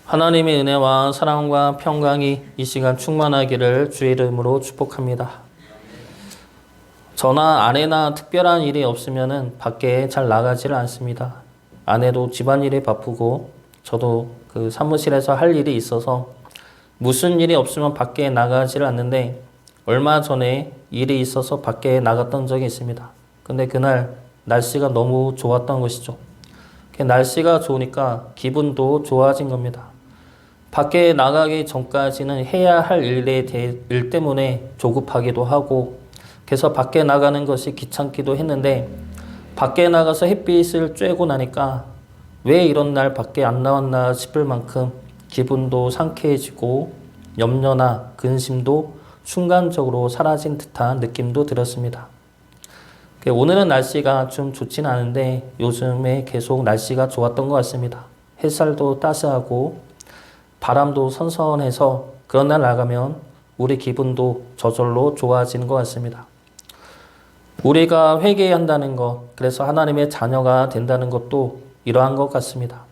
하나님의 은혜와 사랑과 평강이 이 시간 충만하기를 주의 이름으로 축복합니다. 저나 아내나 특별한 일이 없으면은 밖에 잘 나가지를 않습니다. 아내도 집안일에 바쁘고 저도 그 사무실에서 할 일이 있어서 무슨 일이 없으면 밖에 나가지를 않는데 얼마 전에 일이 있어서 밖에 나갔던 적이 있습니다. 근데 그날 날씨가 너무 좋았던 것이죠. 날씨가 좋으니까 기분도 좋아진 겁니다. 밖에 나가기 전까지는 해야 할 일 때문에 조급하기도 하고 그래서 밖에 나가는 것이 귀찮기도 했는데 밖에 나가서 햇빛을 쬐고 나니까 왜 이런 날 밖에 안 나왔나 싶을 만큼 기분도 상쾌해지고 염려나 근심도 순간적으로 사라진 듯한 느낌도 들었습니다. 오늘은 날씨가 좀 좋진 않은데 요즘에 계속 날씨가 좋았던 것 같습니다. 햇살도 따스하고 바람도 선선해서 그런 날 나가면 우리 기분도 저절로 좋아지는 것 같습니다. 우리가 회개한다는 것, 그래서 하나님의 자녀가 된다는 것도 이러한 것 같습니다.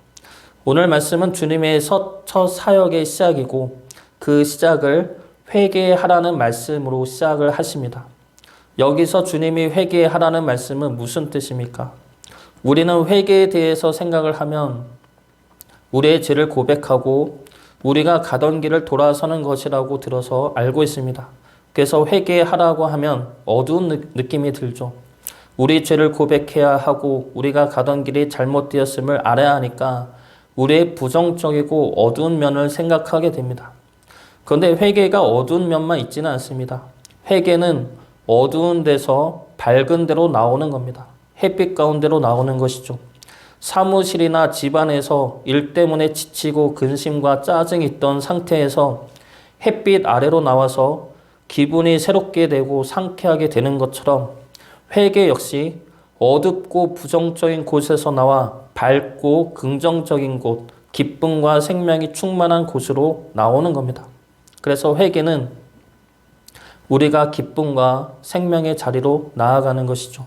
오늘 말씀은 주님의 첫 사역의 시작이고 그 시작을 회개하라는 말씀으로 시작을 하십니다. 여기서 주님이 회개하라는 말씀은 무슨 뜻입니까? 우리는 회개에 대해서 생각을 하면 우리의 죄를 고백하고 우리가 가던 길을 돌아서는 것이라고 들어서 알고 있습니다. 그래서 회개하라고 하면 어두운 느낌이 들죠. 우리 죄를 고백해야 하고 우리가 가던 길이 잘못되었음을 알아야 하니까 우리의 부정적이고 어두운 면을 생각하게 됩니다. 그런데 회개가 어두운 면만 있지는 않습니다. 회개는 어두운 데서 밝은 데로 나오는 겁니다. 햇빛 가운데로 나오는 것이죠. 사무실이나 집안에서 일 때문에 지치고 근심과 짜증이 있던 상태에서 햇빛 아래로 나와서 기분이 새롭게 되고 상쾌하게 되는 것처럼 회개 역시 어둡고 부정적인 곳에서 나와 밝고 긍정적인 곳, 기쁨과 생명이 충만한 곳으로 나오는 겁니다. 그래서 회개는 우리가 기쁨과 생명의 자리로 나아가는 것이죠.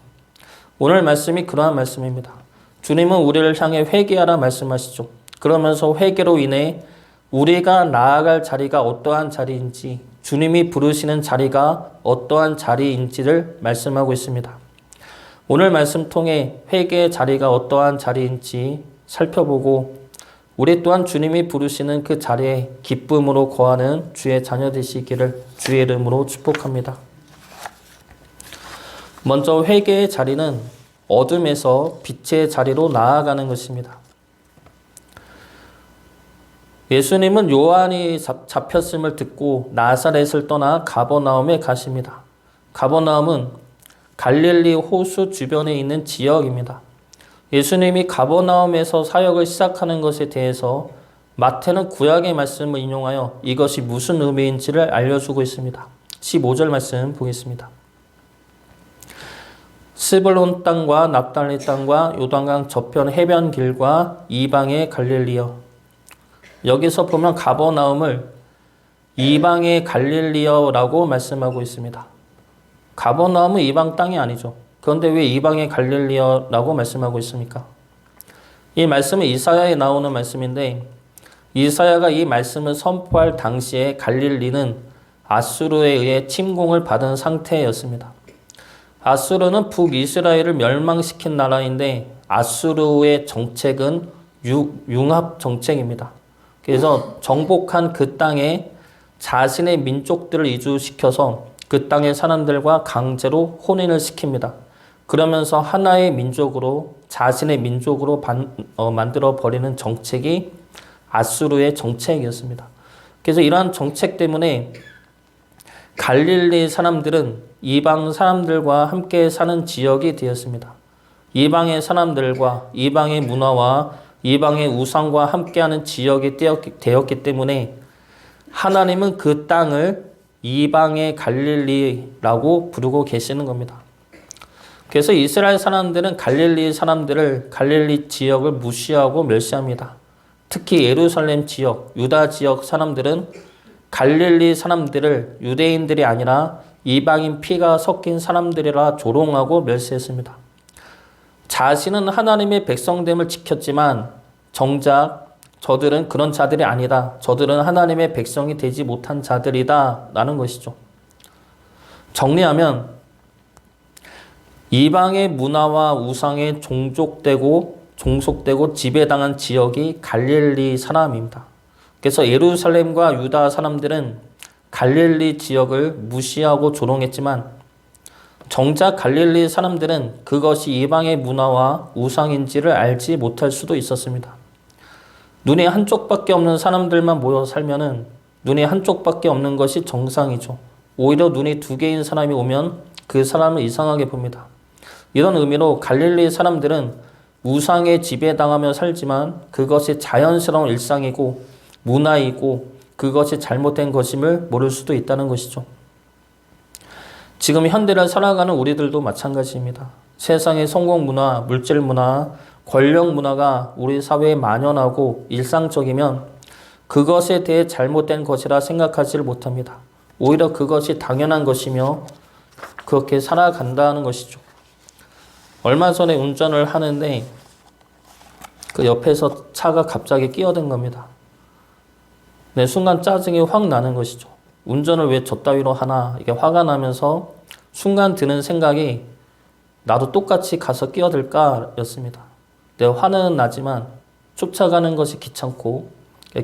오늘 말씀이 그러한 말씀입니다. 주님은 우리를 향해 회개하라 말씀하시죠. 그러면서 회개로 인해 우리가 나아갈 자리가 어떠한 자리인지, 주님이 부르시는 자리가 어떠한 자리인지를 말씀하고 있습니다. 오늘 말씀 통해 회개의 자리가 어떠한 자리인지 살펴보고 우리 또한 주님이 부르시는 그 자리에 기쁨으로 거하는 주의 자녀 되시기를 주의 이름으로 축복합니다. 먼저 회개의 자리는 어둠에서 빛의 자리로 나아가는 것입니다. 예수님은 요한이 잡혔음을 듣고 나사렛을 떠나 가버나움에 가십니다. 가버나움은 갈릴리 호수 주변에 있는 지역입니다. 예수님이 가버나움에서 사역을 시작하는 것에 대해서 마태는 구약의 말씀을 인용하여 이것이 무슨 의미인지를 알려주고 있습니다. 15절 말씀 보겠습니다. 스불론 땅과 납달리 땅과 요단강 저편 해변 길과 이방의 갈릴리여. 여기서 보면 가버나움을 이방의 갈릴리여라고 말씀하고 있습니다. 가버나움은 이방 땅이 아니죠. 그런데 왜 이방의 갈릴리여라고 말씀하고 있습니까? 이 말씀은 이사야에 나오는 말씀인데 이사야가 이 말씀을 선포할 당시에 갈릴리는 아수르에 의해 침공을 받은 상태였습니다. 아수르는 북이스라엘을 멸망시킨 나라인데 아수르의 정책은 융합 정책입니다. 그래서 정복한 그 땅에 자신의 민족들을 이주시켜서 그 땅의 사람들과 강제로 혼인을 시킵니다. 그러면서 하나의 민족으로 자신의 민족으로 만들어 버리는 정책이 아수르의 정책이었습니다. 그래서 이러한 정책 때문에 갈릴리 사람들은 이방 사람들과 함께 사는 지역이 되었습니다. 이방의 사람들과 이방의 문화와 이방의 우상과 함께하는 지역이 되었기 때문에 하나님은 그 땅을 이방의 갈릴리라고 부르고 계시는 겁니다. 그래서 이스라엘 사람들은 갈릴리 사람들을 갈릴리 지역을 무시하고 멸시합니다. 특히 예루살렘 지역, 유다 지역 사람들은 갈릴리 사람들을 유대인들이 아니라 이방인 피가 섞인 사람들이라 조롱하고 멸시했습니다. 자신은 하나님의 백성됨을 지켰지만 정작 저들은 그런 자들이 아니다. 저들은 하나님의 백성이 되지 못한 자들이다. 라는 것이죠. 정리하면 이방의 문화와 우상에 종속되고 지배당한 지역이 갈릴리 사람입니다. 그래서 예루살렘과 유다 사람들은 갈릴리 지역을 무시하고 조롱했지만 정작 갈릴리 사람들은 그것이 이방의 문화와 우상인지를 알지 못할 수도 있었습니다. 눈이 한쪽밖에 없는 사람들만 모여 살면은 눈이 한쪽밖에 없는 것이 정상이죠. 오히려 눈이 두 개인 사람이 오면 그 사람을 이상하게 봅니다. 이런 의미로 갈릴리 사람들은 우상에 지배당하며 살지만 그것이 자연스러운 일상이고 문화이고 그것이 잘못된 것임을 모를 수도 있다는 것이죠. 지금 현대를 살아가는 우리들도 마찬가지입니다. 세상의 성공 문화, 물질 문화, 권력 문화가 우리 사회에 만연하고 일상적이면 그것에 대해 잘못된 것이라 생각하지를 못합니다. 오히려 그것이 당연한 것이며 그렇게 살아간다는 것이죠. 얼마 전에 운전을 하는데 그 옆에서 차가 갑자기 끼어든 겁니다. 네, 순간 짜증이 확 나는 것이죠. 운전을 왜 저 따위로 하나 이게 화가 나면서 순간 드는 생각이 나도 똑같이 가서 끼어들까 였습니다. 내 화는 나지만 쫓아가는 것이 귀찮고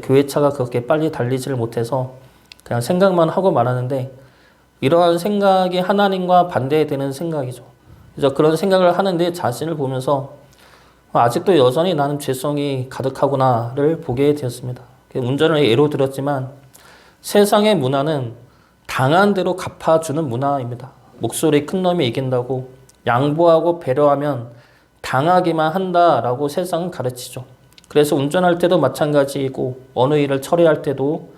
교회차가 그렇게 빨리 달리지를 못해서 그냥 생각만 하고 말하는데 이러한 생각이 하나님과 반대되는 생각이죠. 그래서 그런 생각을 하는데 자신을 보면서 아직도 여전히 나는 죄성이 가득하구나를 보게 되었습니다. 운전을 예로 들었지만 세상의 문화는 당한 대로 갚아주는 문화입니다. 목소리 큰 놈이 이긴다고 양보하고 배려하면 당하기만 한다라고 세상은 가르치죠. 그래서 운전할 때도 마찬가지이고 어느 일을 처리할 때도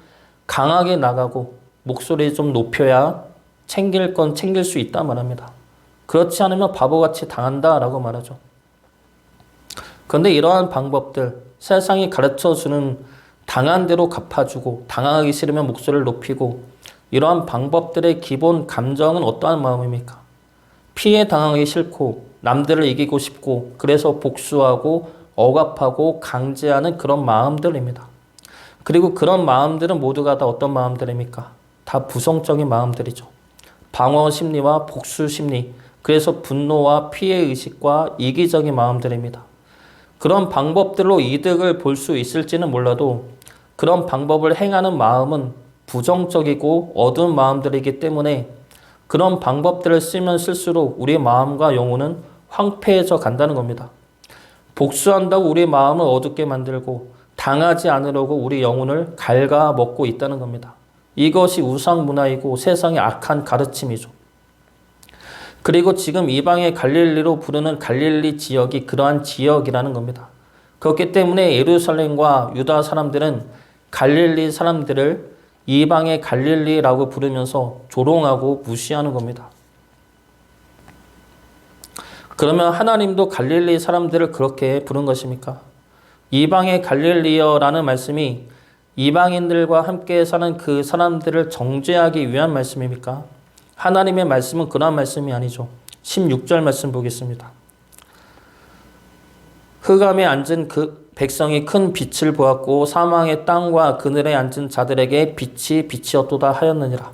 강하게 나가고 목소리 좀 높여야 챙길 건 챙길 수 있다 말합니다. 그렇지 않으면 바보같이 당한다라고 말하죠. 그런데 이러한 방법들, 세상이 가르쳐주는 당한 대로 갚아주고 당하기 싫으면 목소리를 높이고 이러한 방법들의 기본 감정은 어떠한 마음입니까? 피해 당하기 싫고 남들을 이기고 싶고 그래서 복수하고 억압하고 강제하는 그런 마음들입니다. 그리고 그런 마음들은 모두가 다 어떤 마음들입니까? 다 부정적인 마음들이죠. 방어 심리와 복수 심리, 그래서 분노와 피해 의식과 이기적인 마음들입니다. 그런 방법들로 이득을 볼 수 있을지는 몰라도 그런 방법을 행하는 마음은 부정적이고 어두운 마음들이기 때문에 그런 방법들을 쓰면 쓸수록 우리의 마음과 영혼은 황폐해져 간다는 겁니다. 복수한다고 우리의 마음을 어둡게 만들고 당하지 않으려고 우리 영혼을 갉아먹고 있다는 겁니다. 이것이 우상 문화이고 세상의 악한 가르침이죠. 그리고 지금 이방의 갈릴리로 부르는 갈릴리 지역이 그러한 지역이라는 겁니다. 그렇기 때문에 예루살렘과 유다 사람들은 갈릴리 사람들을 이방의 갈릴리라고 부르면서 조롱하고 무시하는 겁니다. 그러면 하나님도 갈릴리 사람들을 그렇게 부른 것입니까? 이방의 갈릴리여라는 말씀이 이방인들과 함께 사는 그 사람들을 정죄하기 위한 말씀입니까? 하나님의 말씀은 그런 말씀이 아니죠. 16절 말씀 보겠습니다. 흑암에 앉은 그 백성이 큰 빛을 보았고 사망의 땅과 그늘에 앉은 자들에게 빛이 빛이었도다 하였느니라.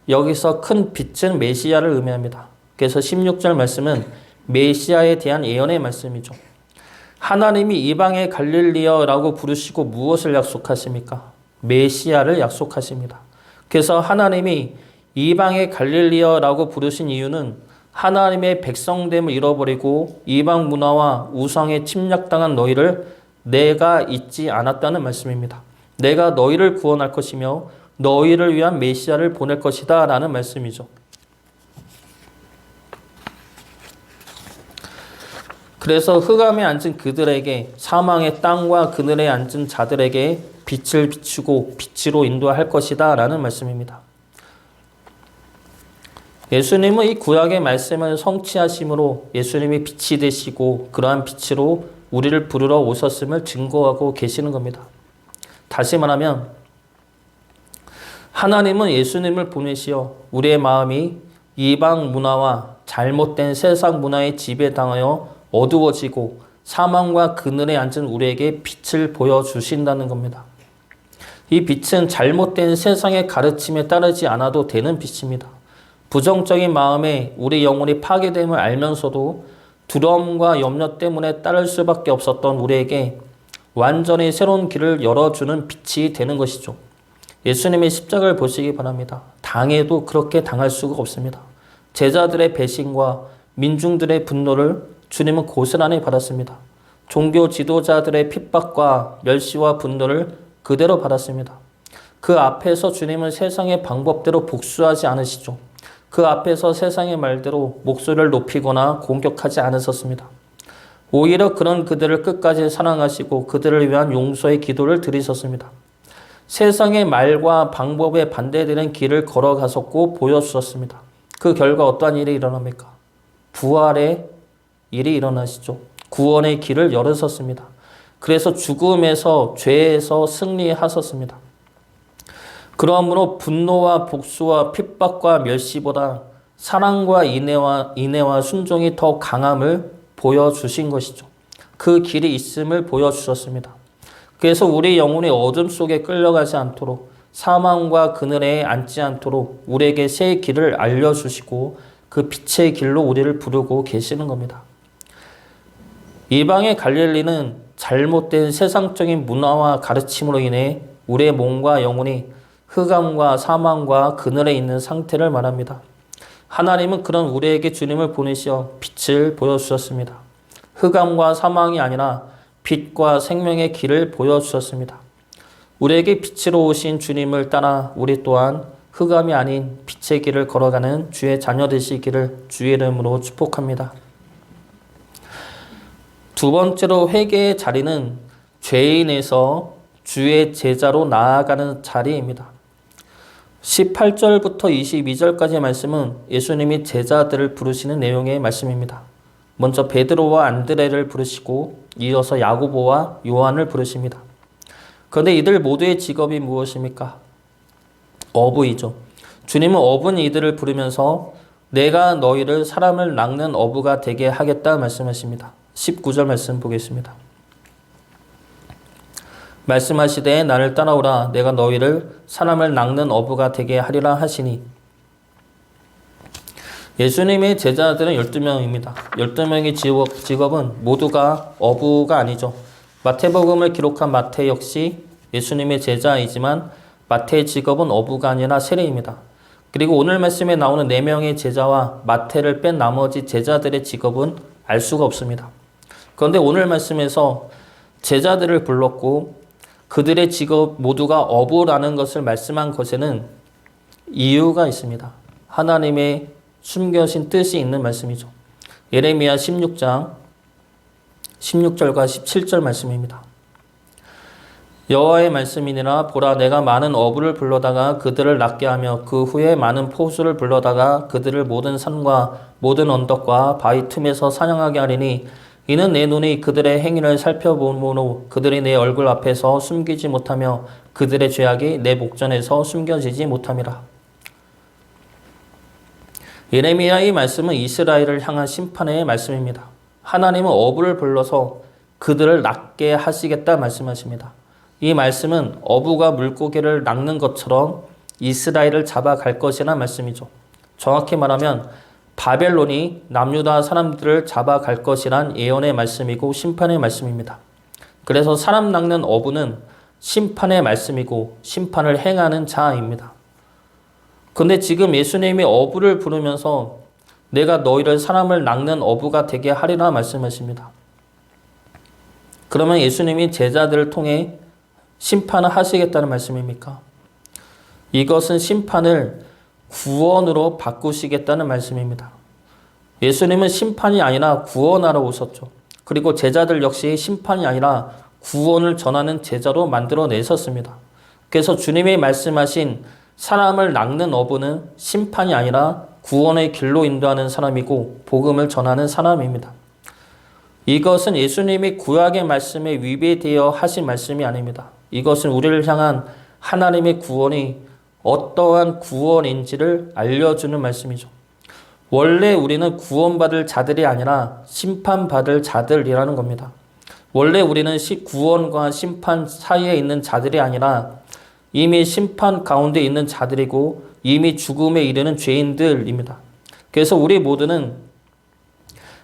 여기서 큰 빛은 메시아를 의미합니다. 그래서 16절 말씀은 메시아에 대한 예언의 말씀이죠. 하나님이 이방의 갈릴리여라고 부르시고 무엇을 약속하십니까? 메시아를 약속하십니다. 그래서 하나님이 이방의 갈릴리여라고 부르신 이유는 하나님의 백성됨을 잃어버리고 이방 문화와 우상에 침략당한 너희를 내가 잊지 않았다는 말씀입니다. 내가 너희를 구원할 것이며 너희를 위한 메시아를 보낼 것이다 라는 말씀이죠. 그래서 흑암에 앉은 그들에게 사망의 땅과 그늘에 앉은 자들에게 빛을 비추고 빛으로 인도할 것이다 라는 말씀입니다. 예수님은 이 구약의 말씀을 성취하심으로 예수님이 빛이 되시고 그러한 빛으로 우리를 부르러 오셨음을 증거하고 계시는 겁니다. 다시 말하면 하나님은 예수님을 보내시어 우리의 마음이 이방 문화와 잘못된 세상 문화에 지배당하여 어두워지고 사망과 그늘에 앉은 우리에게 빛을 보여주신다는 겁니다. 이 빛은 잘못된 세상의 가르침에 따르지 않아도 되는 빛입니다. 부정적인 마음에 우리 영혼이 파괴됨을 알면서도 두려움과 염려 때문에 따를 수밖에 없었던 우리에게 완전히 새로운 길을 열어주는 빛이 되는 것이죠. 예수님의 십자가를 보시기 바랍니다. 당해도 그렇게 당할 수가 없습니다. 제자들의 배신과 민중들의 분노를 주님은 고스란히 받았습니다. 종교 지도자들의 핍박과 멸시와 분노를 그대로 받았습니다. 그 앞에서 주님은 세상의 방법대로 복수하지 않으시죠. 그 앞에서 세상의 말대로 목소리를 높이거나 공격하지 않으셨습니다. 오히려 그런 그들을 끝까지 사랑하시고 그들을 위한 용서의 기도를 드리셨습니다. 세상의 말과 방법에 반대되는 길을 걸어가셨고 보여주셨습니다. 그 결과 어떠한 일이 일어납니까? 부활의 일이 일어나시죠. 구원의 길을 열으셨습니다. 그래서 죽음에서 죄에서 승리하셨습니다. 그러므로 분노와 복수와 핍박과 멸시보다 사랑과 인애와 순종이 더 강함을 보여주신 것이죠. 그 길이 있음을 보여주셨습니다. 그래서 우리 영혼이 어둠 속에 끌려가지 않도록 사망과 그늘에 앉지 않도록 우리에게 새 길을 알려주시고 그 빛의 길로 우리를 부르고 계시는 겁니다. 이방의 갈릴리는 잘못된 세상적인 문화와 가르침으로 인해 우리의 몸과 영혼이 흑암과 사망과 그늘에 있는 상태를 말합니다. 하나님은 그런 우리에게 주님을 보내시어 빛을 보여주셨습니다. 흑암과 사망이 아니라 빛과 생명의 길을 보여주셨습니다. 우리에게 빛으로 오신 주님을 따라 우리 또한 흑암이 아닌 빛의 길을 걸어가는 주의 자녀 되시기를 주의 이름으로 축복합니다. 두 번째로 회개의 자리는 죄인에서 주의 제자로 나아가는 자리입니다. 18절부터 22절까지의 말씀은 예수님이 제자들을 부르시는 내용의 말씀입니다. 먼저 베드로와 안드레를 부르시고 이어서 야고보와 요한을 부르십니다. 그런데 이들 모두의 직업이 무엇입니까? 어부이죠. 주님은 어부인 이들을 부르면서 내가 너희를 사람을 낚는 어부가 되게 하겠다 말씀하십니다. 19절 말씀 보겠습니다. 말씀하시되 나를 따라오라 내가 너희를 사람을 낚는 어부가 되게 하리라 하시니. 예수님의 제자들은 12명입니다. 12명의 직업은 모두가 어부가 아니죠. 마태복음을 기록한 마태 역시 예수님의 제자이지만 마태의 직업은 어부가 아니라 세리입니다. 그리고 오늘 말씀에 나오는 4명의 제자와 마태를 뺀 나머지 제자들의 직업은 알 수가 없습니다. 그런데 오늘 말씀에서 제자들을 불렀고 그들의 직업 모두가 어부라는 것을 말씀한 것에는 이유가 있습니다. 하나님의 숨겨진 뜻이 있는 말씀이죠. 예레미야 16장 16절과 17절 말씀입니다. 여호와의 말씀이니라 보라 내가 많은 어부를 불러다가 그들을 낚게 하며 그 후에 많은 포수를 불러다가 그들을 모든 산과 모든 언덕과 바위 틈에서 사냥하게 하리니 이는 내 눈이 그들의 행위를 살펴보므로 그들이 내 얼굴 앞에서 숨기지 못하며 그들의 죄악이 내 목전에서 숨겨지지 못함이라. 예레미야의 말씀은 이스라엘을 향한 심판의 말씀입니다. 하나님은 어부를 불러서 그들을 낚게 하시겠다 말씀하십니다. 이 말씀은 어부가 물고기를 낚는 것처럼 이스라엘을 잡아갈 것이라는 말씀이죠. 정확히 말하면 바벨론이 남유다 사람들을 잡아갈 것이란 예언의 말씀이고 심판의 말씀입니다. 그래서 사람 낚는 어부는 심판의 말씀이고 심판을 행하는 자입니다. 그런데 지금 예수님이 어부를 부르면서 내가 너희를 사람을 낚는 어부가 되게 하리라 말씀하십니다. 그러면 예수님이 제자들을 통해 심판을 하시겠다는 말씀입니까? 이것은 심판을 구원으로 바꾸시겠다는 말씀입니다. 예수님은 심판이 아니라 구원하러 오셨죠. 그리고 제자들 역시 심판이 아니라 구원을 전하는 제자로 만들어내셨습니다. 그래서 주님이 말씀하신 사람을 낚는 어부는 심판이 아니라 구원의 길로 인도하는 사람이고 복음을 전하는 사람입니다. 이것은 예수님이 구약의 말씀에 위배되어 하신 말씀이 아닙니다. 이것은 우리를 향한 하나님의 구원이 어떠한 구원인지를 알려주는 말씀이죠. 원래 우리는 구원받을 자들이 아니라 심판받을 자들이라는 겁니다. 원래 우리는 구원과 심판 사이에 있는 자들이 아니라 이미 심판 가운데 있는 자들이고 이미 죽음에 이르는 죄인들입니다. 그래서 우리 모두는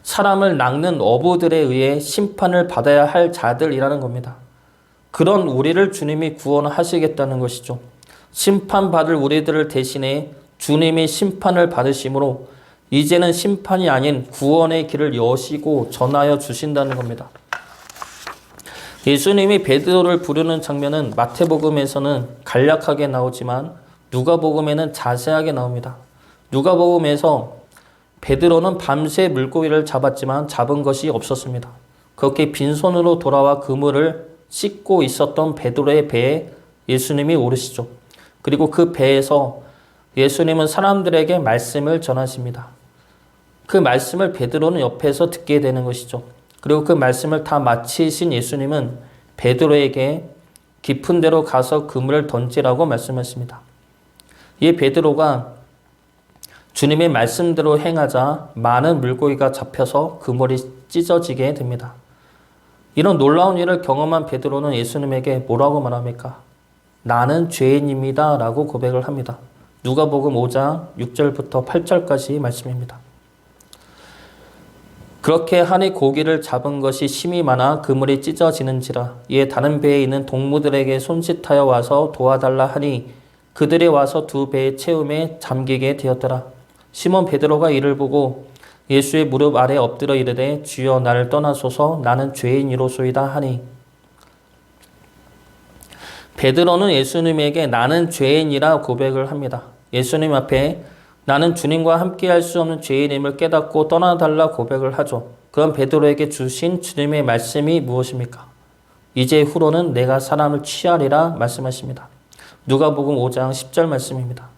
사람을 낚는 어부들에 의해 심판을 받아야 할 자들이라는 겁니다. 그런 우리를 주님이 구원하시겠다는 것이죠. 심판받을 우리들을 대신해 주님이 심판을 받으심으로 이제는 심판이 아닌 구원의 길을 여시고 전하여 주신다는 겁니다. 예수님이 베드로를 부르는 장면은 마태복음에서는 간략하게 나오지만 누가복음에는 자세하게 나옵니다. 누가복음에서 베드로는 밤새 물고기를 잡았지만 잡은 것이 없었습니다. 그렇게 빈손으로 돌아와 그물을 씻고 있었던 베드로의 배에 예수님이 오르시죠. 그리고 그 배에서 예수님은 사람들에게 말씀을 전하십니다. 그 말씀을 베드로는 옆에서 듣게 되는 것이죠. 그리고 그 말씀을 다 마치신 예수님은 베드로에게 깊은 데로 가서 그물을 던지라고 말씀하십니다. 이 베드로가 주님의 말씀대로 행하자 많은 물고기가 잡혀서 그물이 찢어지게 됩니다. 이런 놀라운 일을 경험한 베드로는 예수님에게 뭐라고 말합니까? 나는 죄인입니다 라고 고백을 합니다. 누가복음 5장 6절부터 8절까지 말씀입니다. 그렇게 하니 고기를 잡은 것이 심히 많아 그물이 찢어지는지라. 이에 다른 배에 있는 동무들에게 손짓하여 와서 도와달라 하니 그들이 와서 두 배의 채움에 잠기게 되었더라. 시몬 베드로가 이를 보고 예수의 무릎 아래 엎드려 이르되 주여 나를 떠나소서 나는 죄인이로소이다 하니 베드로는 예수님에게 나는 죄인이라 고백을 합니다. 예수님 앞에 나는 주님과 함께 할 수 없는 죄인임을 깨닫고 떠나달라 고백을 하죠. 그럼 베드로에게 주신 주님의 말씀이 무엇입니까? 이제 후로는 내가 사람을 취하리라 말씀하십니다. 누가복음 5장 10절 말씀입니다.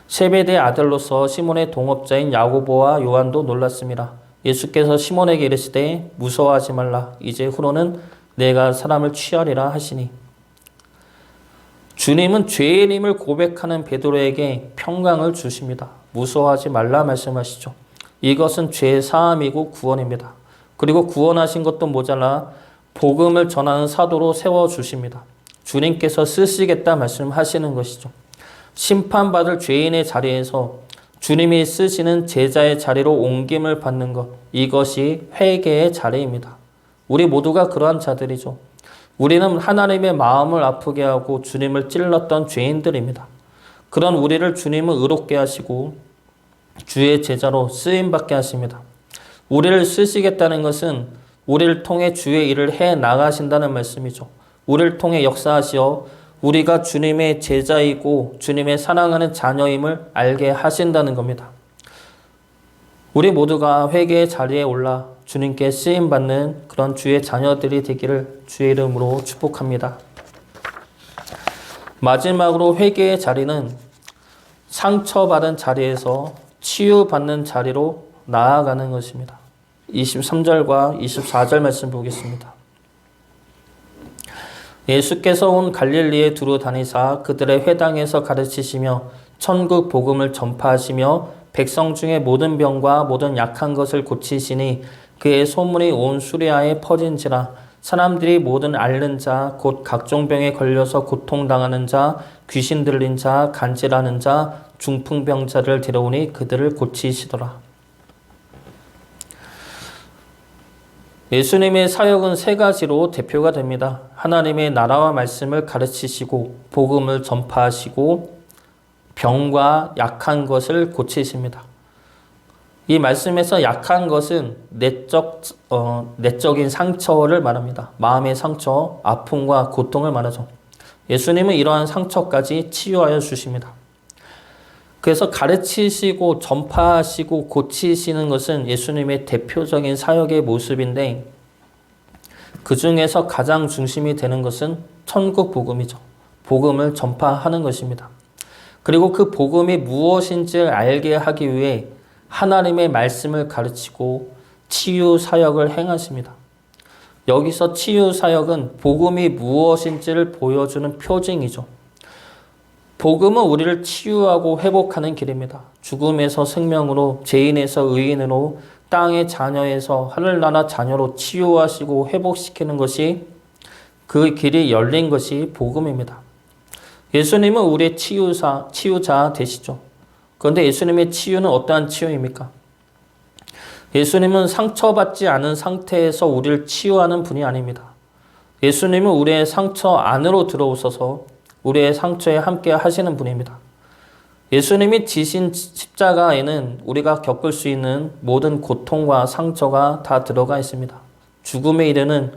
세베대의 아들로서 시몬의 동업자인 야고보와 요한도 놀랐습니다. 예수께서 시몬에게 이르시되 무서워하지 말라. 이제 후로는 내가 사람을 취하리라 하시니 주님은 죄인임을 고백하는 베드로에게 평강을 주십니다. 무서워하지 말라 말씀하시죠. 이것은 죄 사함이고 구원입니다. 그리고 구원하신 것도 모자라 복음을 전하는 사도로 세워주십니다. 주님께서 쓰시겠다 말씀하시는 것이죠. 심판받을 죄인의 자리에서 주님이 쓰시는 제자의 자리로 옮김을 받는 것, 이것이 회개의 자리입니다. 우리 모두가 그러한 자들이죠. 우리는 하나님의 마음을 아프게 하고 주님을 찔렀던 죄인들입니다. 그런 우리를 주님은 의롭게 하시고 주의 제자로 쓰임받게 하십니다. 우리를 쓰시겠다는 것은 우리를 통해 주의 일을 해 나가신다는 말씀이죠. 우리를 통해 역사하시어 우리가 주님의 제자이고 주님의 사랑하는 자녀임을 알게 하신다는 겁니다. 우리 모두가 회개의 자리에 올라 주님께 쓰임받는 그런 주의 자녀들이 되기를 주의 이름으로 축복합니다. 마지막으로 회개의 자리는 상처받은 자리에서 치유받는 자리로 나아가는 것입니다. 23절과 24절 말씀 보겠습니다. 예수께서 온 갈릴리에 두루 다니사 그들의 회당에서 가르치시며 천국 복음을 전파하시며 백성 중에 모든 병과 모든 약한 것을 고치시니 그의 소문이 온 수리아에 퍼진지라. 사람들이 모든 앓는 자 곧 각종 병에 걸려서 고통당하는 자 귀신 들린 자 간질하는 자 중풍병자를 데려오니 그들을 고치시더라. 예수님의 사역은 세 가지로 대표가 됩니다. 하나님의 나라와 말씀을 가르치시고 복음을 전파하시고 병과 약한 것을 고치십니다. 이 말씀에서 약한 것은 내적인 상처를 말합니다. 마음의 상처, 아픔과 고통을 말하죠. 예수님은 이러한 상처까지 치유하여 주십니다. 그래서 가르치시고 전파하시고 고치시는 것은 예수님의 대표적인 사역의 모습인데 그 중에서 가장 중심이 되는 것은 천국 복음이죠. 복음을 전파하는 것입니다. 그리고 그 복음이 무엇인지를 알게 하기 위해 하나님의 말씀을 가르치고 치유 사역을 행하십니다. 여기서 치유 사역은 복음이 무엇인지를 보여주는 표징이죠. 복음은 우리를 치유하고 회복하는 길입니다. 죽음에서 생명으로, 죄인에서 의인으로, 땅의 자녀에서 하늘나라 자녀로 치유하시고 회복시키는 것이 그 길이 열린 것이 복음입니다. 예수님은 우리의 치유자 되시죠. 그런데 예수님의 치유는 어떠한 치유입니까? 예수님은 상처받지 않은 상태에서 우리를 치유하는 분이 아닙니다. 예수님은 우리의 상처 안으로 들어오셔서 우리의 상처에 함께 하시는 분입니다. 예수님이 지신 십자가에는 우리가 겪을 수 있는 모든 고통과 상처가 다 들어가 있습니다. 죽음에 이르는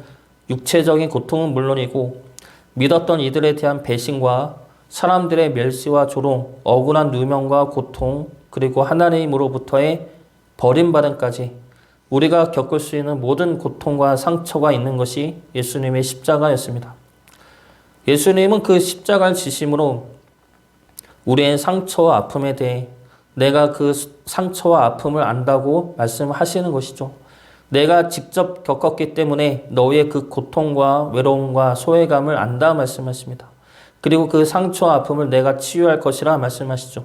육체적인 고통은 물론이고 믿었던 이들에 대한 배신과 사람들의 멸시와 조롱, 억울한 누명과 고통, 그리고 하나님으로부터의 버림받음까지 우리가 겪을 수 있는 모든 고통과 상처가 있는 것이 예수님의 십자가였습니다. 예수님은 그 십자가를 지심으로 우리의 상처와 아픔에 대해 내가 그 상처와 아픔을 안다고 말씀하시는 것이죠. 내가 직접 겪었기 때문에 너의 그 고통과 외로움과 소외감을 안다 말씀하십니다. 그리고 그 상처와 아픔을 내가 치유할 것이라 말씀하시죠.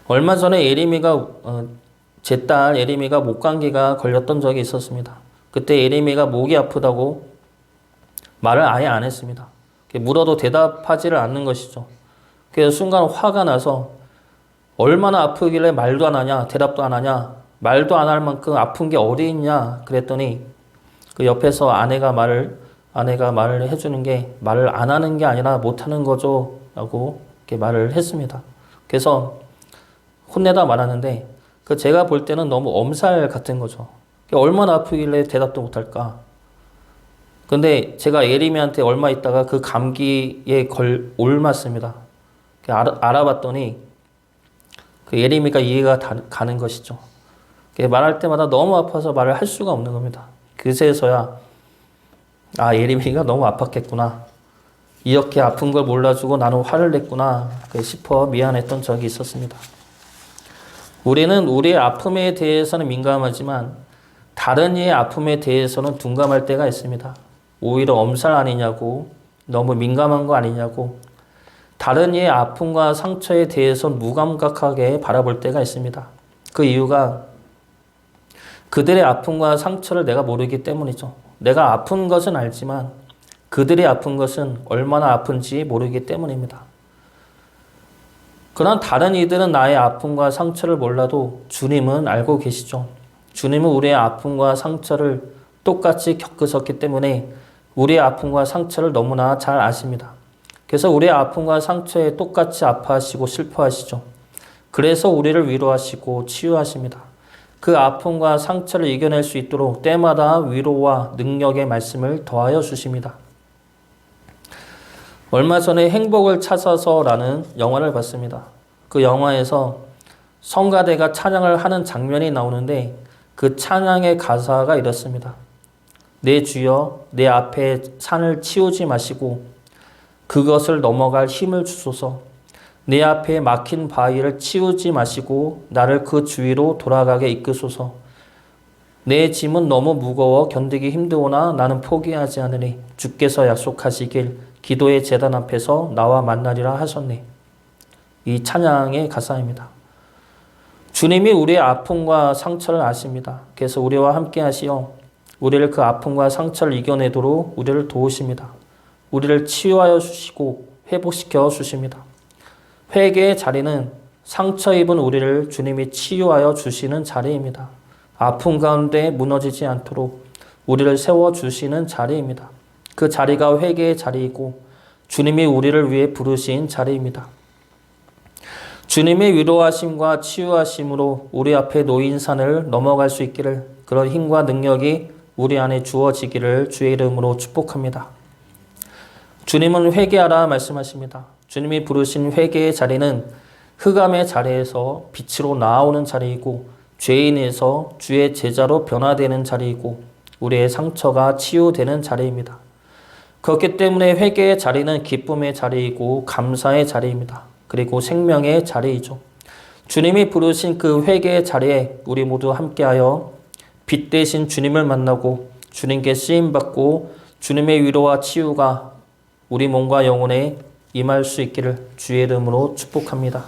얼마 전에 제 딸 예림이가 목감기가 걸렸던 적이 있었습니다. 그때 예림이가 목이 아프다고 말을 아예 안 했습니다. 물어도 대답하지를 않는 것이죠. 그래서 순간 화가 나서 얼마나 아프길래 말도 안 하냐, 대답도 안 하냐, 말도 안 할 만큼 아픈 게 어디 있냐 그랬더니 그 옆에서 아내가 말을 해주는 게 말을 안 하는 게 아니라 못 하는 거죠 라고 이렇게 말을 했습니다. 그래서 혼내다 말았는데 제가 볼 때는 너무 엄살 같은 거죠. 얼마나 아프길래 대답도 못 할까. 근데 제가 예림이한테 얼마 있다가 그 감기에 옮았습니다. 알아봤더니 그 예림이가 이해가 가는 것이죠. 말할 때마다 너무 아파서 말을 할 수가 없는 겁니다. 그제서야 예림이가 너무 아팠겠구나. 이렇게 아픈 걸 몰라주고 나는 화를 냈구나 싶어 미안했던 적이 있었습니다. 우리는 우리의 아픔에 대해서는 민감하지만 다른 이의 아픔에 대해서는 둔감할 때가 있습니다. 오히려 엄살 아니냐고, 너무 민감한 거 아니냐고, 다른 이의 아픔과 상처에 대해서는 무감각하게 바라볼 때가 있습니다. 그 이유가 그들의 아픔과 상처를 내가 모르기 때문이죠. 내가 아픈 것은 알지만 그들이 아픈 것은 얼마나 아픈지 모르기 때문입니다. 그러나 다른 이들은 나의 아픔과 상처를 몰라도 주님은 알고 계시죠. 주님은 우리의 아픔과 상처를 똑같이 겪으셨기 때문에 우리의 아픔과 상처를 너무나 잘 아십니다. 그래서 우리의 아픔과 상처에 똑같이 아파하시고 슬퍼하시죠. 그래서 우리를 위로하시고 치유하십니다. 그 아픔과 상처를 이겨낼 수 있도록 때마다 위로와 능력의 말씀을 더하여 주십니다. 얼마 전에 행복을 찾아서라는 영화를 봤습니다. 그 영화에서 성가대가 찬양을 하는 장면이 나오는데 그 찬양의 가사가 이렇습니다. 내 주여 내 앞에 산을 치우지 마시고 그것을 넘어갈 힘을 주소서. 내 앞에 막힌 바위를 치우지 마시고 나를 그 주위로 돌아가게 이끄소서. 내 짐은 너무 무거워 견디기 힘들오나 나는 포기하지 않으니 주께서 약속하시길 기도의 제단 앞에서 나와 만나리라 하셨네. 이 찬양의 가사입니다. 주님이 우리의 아픔과 상처를 아십니다. 그래서 우리와 함께 하시어 우리를 그 아픔과 상처를 이겨내도록 우리를 도우십니다. 우리를 치유하여 주시고 회복시켜 주십니다. 회개의 자리는 상처 입은 우리를 주님이 치유하여 주시는 자리입니다. 아픔 가운데 무너지지 않도록 우리를 세워주시는 자리입니다. 그 자리가 회개의 자리이고 주님이 우리를 위해 부르신 자리입니다. 주님의 위로하심과 치유하심으로 우리 앞에 놓인 산을 넘어갈 수 있기를 그런 힘과 능력이 우리 안에 주어지기를 주의 이름으로 축복합니다. 주님은 회개하라 말씀하십니다. 주님이 부르신 회개의 자리는 흑암의 자리에서 빛으로 나아오는 자리이고 죄인에서 주의 제자로 변화되는 자리이고 우리의 상처가 치유되는 자리입니다. 그렇기 때문에 회개의 자리는 기쁨의 자리이고 감사의 자리입니다. 그리고 생명의 자리이죠. 주님이 부르신 그 회개의 자리에 우리 모두 함께하여 빛 대신 주님을 만나고 주님께 쓰임받고 주님의 위로와 치유가 우리 몸과 영혼에 임할 수 있기를 주의 이름으로 축복합니다.